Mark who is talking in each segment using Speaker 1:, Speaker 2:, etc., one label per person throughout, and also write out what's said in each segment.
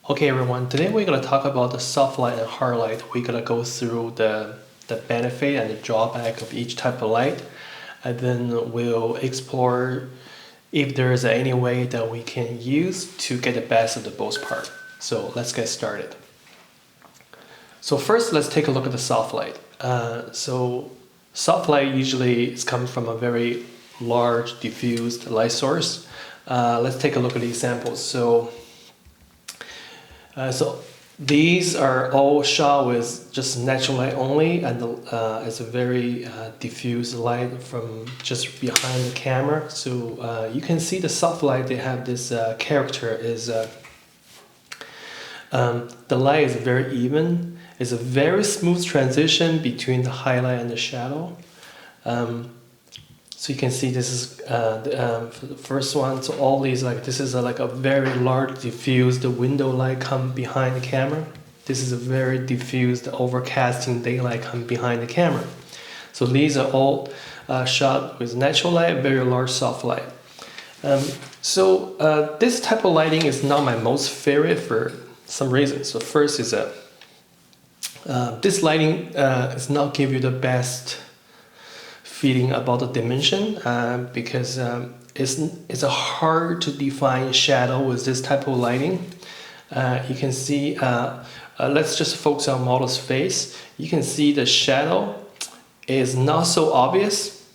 Speaker 1: Okay everyone, today we're going to talk about the soft light and hard light. We're going to go through the benefit and the drawback of each type of light, and then we'll explore if there is any way that we can use to get the best of the both part. So let's get started. So first let's take a look at the soft light. So soft light usually is coming from a very large diffused light source. Let's take a look at the examples. So these are all shot with just natural light only, and it's a very diffuse light from just behind the camera. So you can see the soft light, they have this character is the light is very even. It's a very smooth transition between the highlight and the shadow. So you can see this is for the first one. So all these, like, this is like a very large diffused window light come behind the camera. This is a very diffused overcasting daylight come behind the camera. So these are all shot with natural light, very large soft light. This type of lighting is not my most favorite for some reasons. So first is this lighting does not give you the best feeling about the dimension because it's a hard to define shadow with this type of lighting. You can see, let's just focus on model's face. You can see the shadow is not so obvious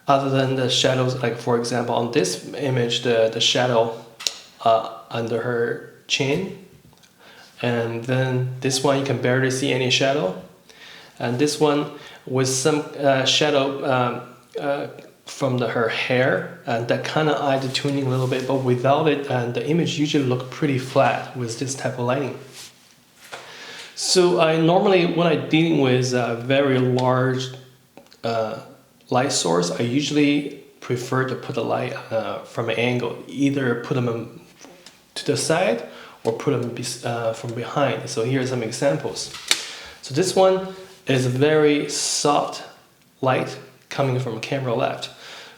Speaker 1: other than the shadows, like for example on this image, the shadow under her chin, and then this one you can barely see any shadow, and this one with some shadow from her hair, and that kind of eye tuning a little bit, but without it, and the image usually look pretty flat with this type of lighting. So I normally, when I'm dealing with a very large light source, I usually prefer to put the light from an angle, either put them to the side or put them from behind. So here are some examples. So this one is a very soft light coming from camera left.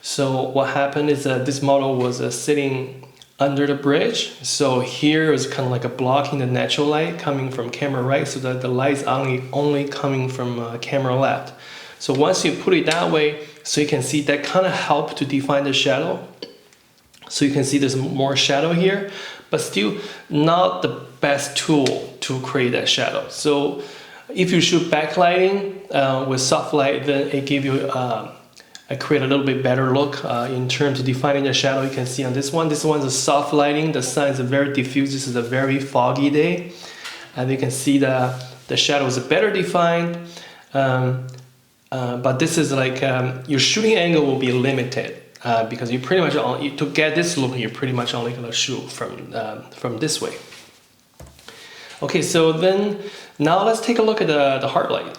Speaker 1: So what happened is that this model was sitting under the bridge. So here is kind of like a blocking the natural light coming from camera right, so that the light is only coming from camera left. So once you put it that way, so you can see that kind of help to define the shadow. So you can see there's more shadow here, but still not the best tool to create that shadow. So if you shoot backlighting with soft light, then it gives you create a little bit better look in terms of defining the shadow. You can see on this one. This one's a soft lighting. The sun is very diffuse. This is a very foggy day, and you can see the shadow is better defined. But this is like your shooting angle will be limited because you pretty much to get this look, you're pretty much only gonna shoot from this way. Okay, so then now let's take a look at the hard light.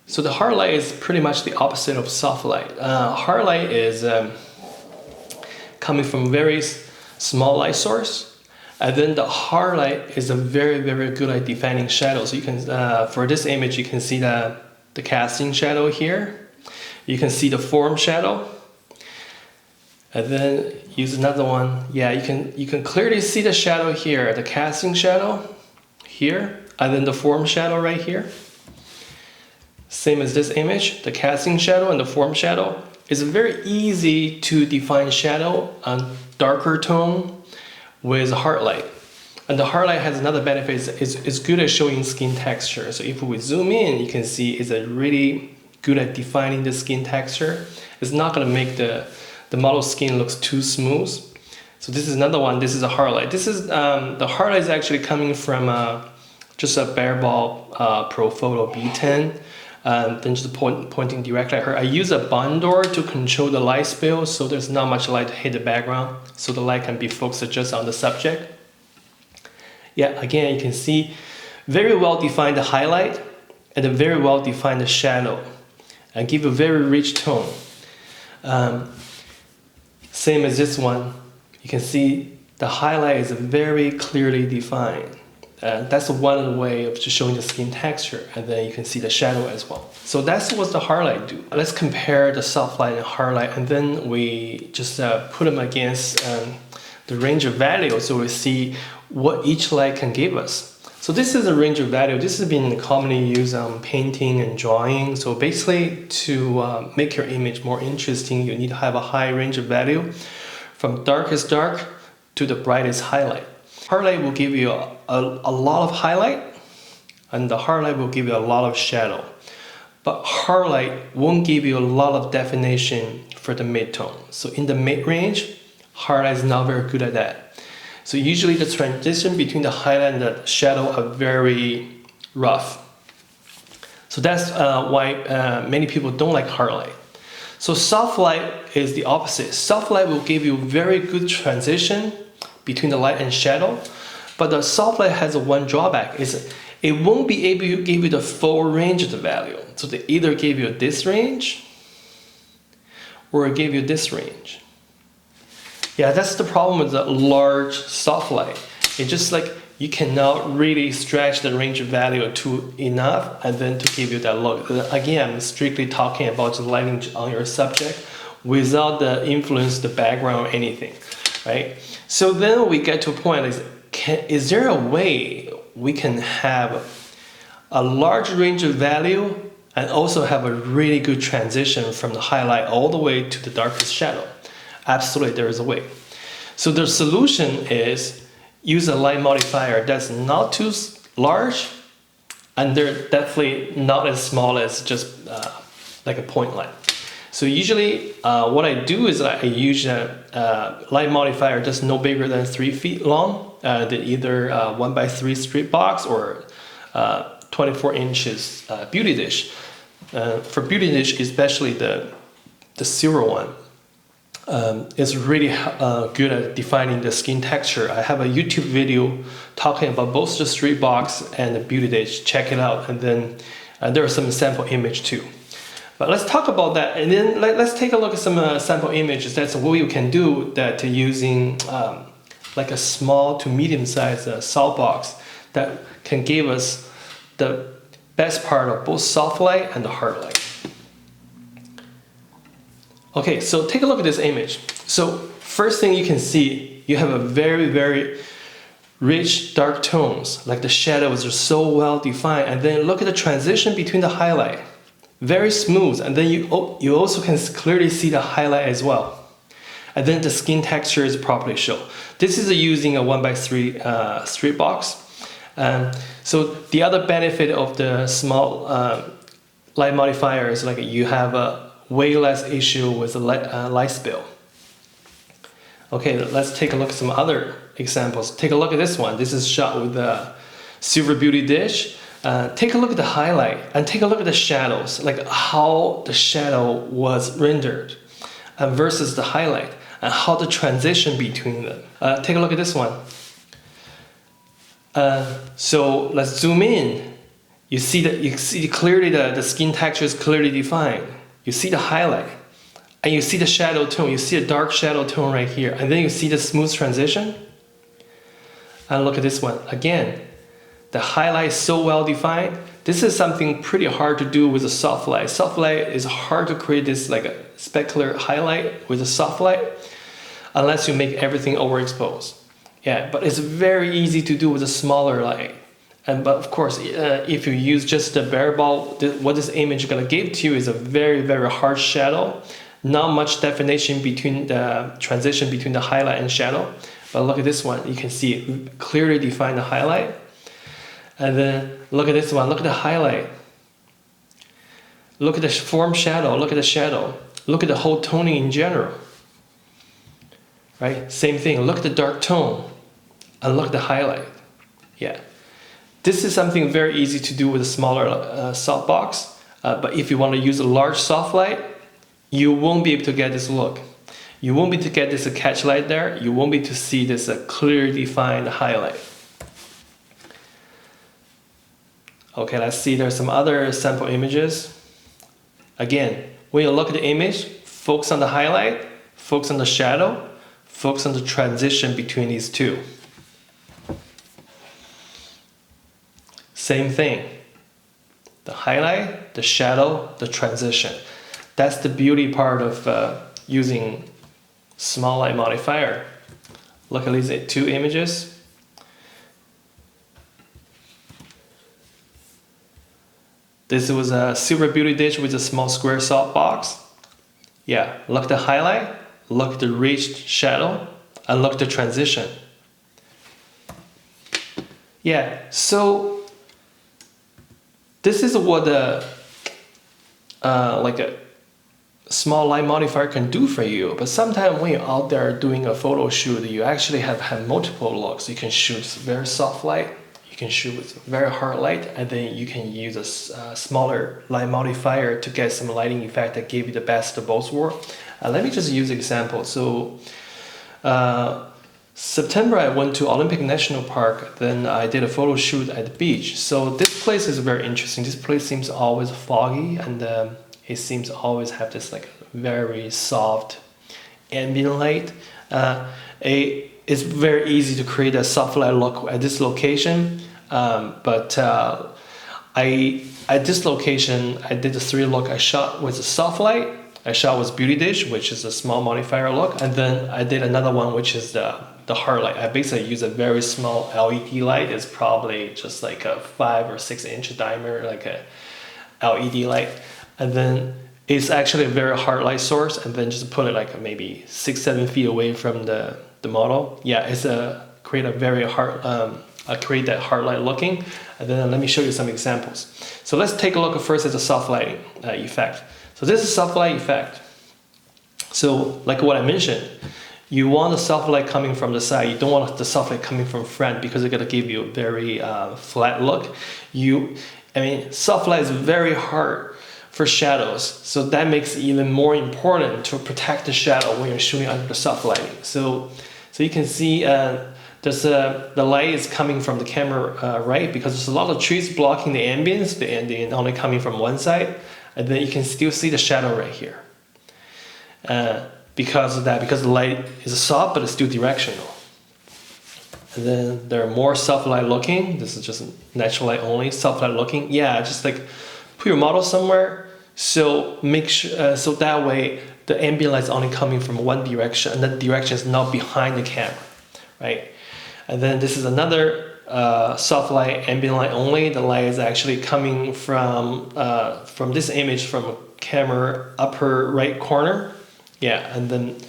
Speaker 1: So the hard light is pretty much the opposite of soft light. Hard light is coming from very small light source, and then the hard light is a very, very good at defining shadow. So you can, for this image, you can see the casting shadow here. You can see the form shadow. And then use another one. Yeah, you can clearly see the shadow here, the casting shadow here, and then the form shadow right here. Same as this image, the casting shadow and the form shadow. It's very easy to define shadow on darker tone with hard light. And the hard light has another benefit, it's good at showing skin texture. So if we zoom in, you can see it's a really good at defining the skin texture. It's not gonna make the model skin looks too smooth. So this is another one. This is a hard light. This is the hard light is actually coming from just a Bareball Pro Photo B10. Then just pointing directly at her. I use a bond door to control the light spill, so there's not much light to hit the background, so the light can be focused just on the subject. Yeah, again, you can see very well defined the highlight and a very well defined the shadow, and give a very rich tone. Same as this one, you can see the highlight is very clearly defined. That's one way of just showing the skin texture, and then you can see the shadow as well. So that's what the hard light do. Let's compare the soft light and hard light, and then we just put them against the range of value, so we see what each light can give us. So this is a range of value. This has been commonly used on painting and drawing. So basically to make your image more interesting, you need to have a high range of value from darkest dark to the brightest highlight. Highlight will give you a lot of highlight, and the hard light will give you a lot of shadow. But hard light won't give you a lot of definition for the mid-tone. So in the mid-range, hard light is not very good at that. So usually the transition between the highlight and the shadow are very rough. So that's why many people don't like hard light. So soft light is the opposite. Soft light will give you very good transition between the light and shadow, but the soft light has one drawback, is it won't be able to give you the full range of the value. So they either give you this range or give you this range. Yeah, that's the problem with the large soft light. It's just like you cannot really stretch the range of value to enough and then to give you that look. Again, I'm strictly talking about the lighting on your subject without the influence, the background or anything, right? So then we get to a point, is there a way we can have a large range of value and also have a really good transition from the highlight all the way to the darkest shadow? Absolutely, there is a way. So the solution is use a light modifier that's not too large, and they're definitely not as small as just like a point light. So usually what I do is I use a light modifier that's no bigger than 3 feet long, either 1x3 strip box or 24 inches beauty dish. For beauty dish, especially the silver one, is really good at defining the skin texture. I have a YouTube video talking about both the strip box and the beauty dish. Check it out, and then there are some sample image too. But let's talk about that, and then let's take a look at some sample images. That's what you can do that using like a small to medium sized salt box that can give us the best part of both soft light and the hard light. Okay, so take a look at this image. So first thing you can see, you have a very rich dark tones, like the shadows are so well defined, and then look at the transition between the highlight. Very smooth, and then you also can clearly see the highlight as well. And then the skin texture is properly shown. This is using a 1x3 strip box. So the other benefit of the small light modifier is like you have a way less issue with the light spill. Okay, let's take a look at some other examples. Take a look at this one. This is shot with a silver beauty dish. Take a look at the highlight and take a look at the shadows, like how the shadow was rendered versus the highlight, and how the transition between them. Take a look at this one. So let's zoom in. You see clearly the skin texture is clearly defined. You see the highlight, and you see the shadow tone. You see a dark shadow tone right here, and then you see the smooth transition. And look at this one again. The highlight is so well defined. This is something pretty hard to do with a soft light. Soft light is hard to create this like a specular highlight with a soft light unless you make everything overexposed. Yeah, but it's very easy to do with a smaller light. But of course, if you use just the bare ball, what this image is gonna give to you is a very harsh shadow. Not much definition between the transition between the highlight and shadow. But look at this one, you can see it clearly define the highlight. And then look at this one, look at the highlight. Look at the form shadow, look at the shadow. Look at the whole toning in general. Right, same thing, look at the dark tone and look at the highlight. Yeah, this is something very easy to do with a smaller softbox. But if you want to use a large soft light, you won't be able to get this look. You won't be able to get this catch light there. You won't be able to see this clearly defined highlight. Okay, let's see, there's some other sample images. Again, when you look at the image, focus on the highlight, focus on the shadow, focus on the transition between these two. Same thing. The highlight, the shadow, the transition. That's the beauty part of using small light modifier. Look at these two images. This was a silver beauty dish with a small square softbox. Yeah, look at the highlight, look at the rich shadow, and look at the transition. Yeah, so this is what like a small light modifier can do for you. But sometimes when you're out there doing a photo shoot, you actually have multiple looks. You can shoot very soft light, you can shoot with very hard light, and then you can use a smaller light modifier to get some lighting effect that give you the best of both worlds. Let me just use an example. So September I went to Olympic National Park, then I did a photo shoot at the beach. So this place is very interesting. This place seems always foggy, and it seems to always have this like very soft ambient light. It's very easy to create a soft light look at this location, but at this location I did the 3 look. I shot with a soft light, I shot with beauty dish, which is a small modifier look, and then I did another one which is the hard light. I basically use a very small LED light. It's probably just like a 5 or 6 inch diameter, like a LED light, and then it's actually a very hard light source, and then just put it like maybe 6-7 feet away from the model. Yeah, it's create a very hard create that hard light looking, and then let me show you some examples. So let's take a look first at the soft lighting effect. So this is soft light effect. So like what I mentioned, you want the soft light coming from the side. You don't want the soft light coming from front because it's gonna give you a very flat look. Soft light is very hard for shadows, so that makes it even more important to protect the shadow when you're shooting under the soft lighting. So you can see the light is coming from the camera right, because there's a lot of trees blocking the ambience, the ambient only coming from one side, and then you can still see the shadow right here. Because of that, because the light is soft but it's still directional. And then there are more soft light looking. This is just natural light only, soft light looking. Yeah, just like put your model somewhere, so make sure so that way the ambient light is only coming from one direction, and that direction is not behind the camera, right? And then this is another soft light, ambient light only. The light is actually coming from this image from a camera upper right corner. Yeah, and then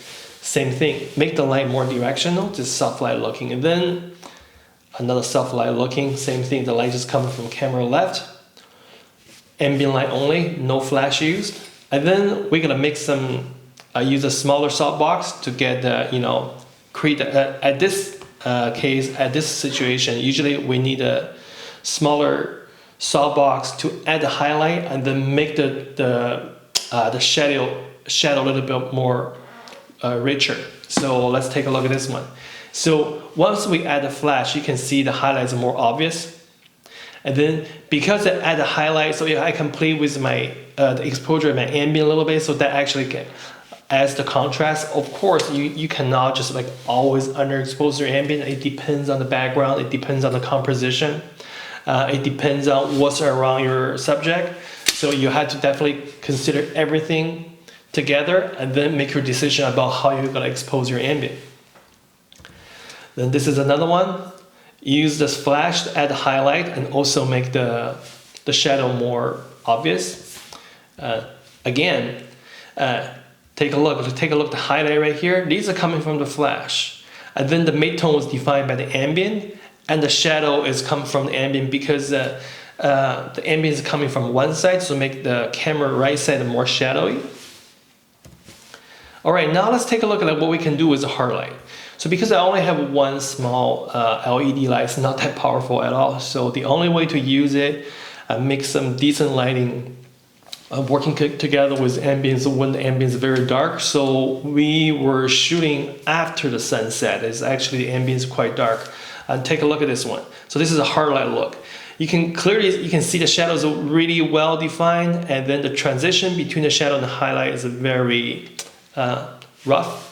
Speaker 1: same thing, make the light more directional, just soft light looking, and then another soft light looking, same thing, the light is coming from camera left, ambient light only, no flash used, and then we're gonna make some, use a smaller softbox to get create at this case, at this situation, usually we need a smaller softbox to add the highlight and then make the shadow a little bit more richer. So let's take a look at this one. So once we add the flash, you can see the highlights are more obvious. And then because I add the highlight, so I can play with my the exposure and my ambient a little bit, so that actually adds the contrast. Of course, you cannot just like always underexpose your ambient. It depends on the background, it depends on the composition, it depends on what's around your subject. So you have to definitely consider everything together and then make your decision about how you're going to expose your ambient. Then this is another one. Use this flash to add highlight and also make the shadow more obvious. Again, take a look at the highlight right here. These are coming from the flash, and then the midtone was defined by the ambient, and the shadow is coming from the ambient because the ambient is coming from one side, so make the camera right side more shadowy. All right, now let's take a look at what we can do with the hard light. So because I only have one small LED light, it's not that powerful at all. So the only way to use it, make some decent lighting, working together with ambience when the ambience is very dark. So we were shooting after the sunset. It's actually the ambience quite dark. Take a look at this one. So this is a hard light look. You can see the shadows are really well defined, and then the transition between the shadow and the highlight is very rough.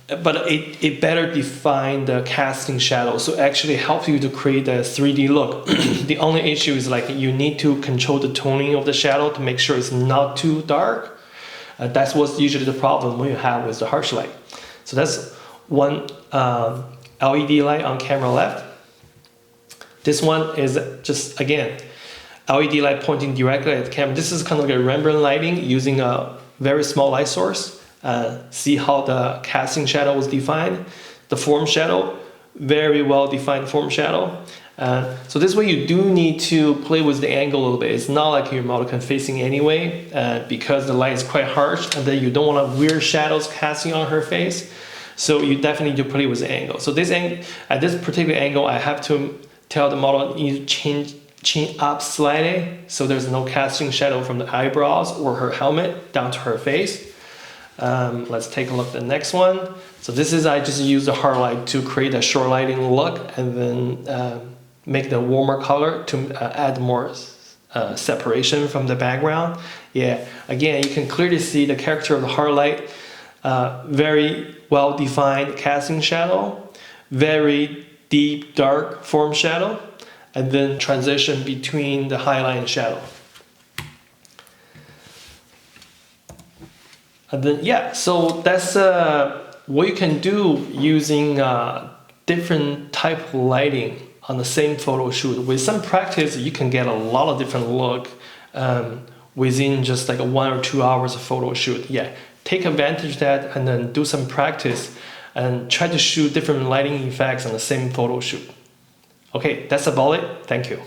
Speaker 1: But it better define the casting shadow, so actually helps you to create a 3D look. The only issue is like you need to control the toning of the shadow to make sure it's not too dark. That's what's usually the problem when you have with the harsh light. So that's one LED light on camera left. This one is just, again, LED light pointing directly at the camera. This is kind of like a Rembrandt lighting using a very small light source. See how the casting shadow was defined? The form shadow, very well defined form shadow. So this way you do need to play with the angle a little bit. It's not like your model can facing anyway, because the light is quite harsh and then you don't want weird shadows casting on her face. So you definitely need to play with the angle. So this angle, at this particular angle, I have to tell the model you change chin up slightly so there's no casting shadow from the eyebrows or her helmet down to her face. Let's take a look at the next one. So this is, I just use the hard light to create a short lighting look and then make the warmer color to add more separation from the background. Yeah, again, you can clearly see the character of the hard light, very well defined casting shadow, very deep dark form shadow, and then transition between the highlight and shadow. And then, yeah, so that's what you can do using different type of lighting on the same photo shoot. With some practice, you can get a lot of different look within just like 1 or 2 hours of photo shoot. Yeah, take advantage of that and then do some practice and try to shoot different lighting effects on the same photo shoot. Okay, that's about it. Thank you.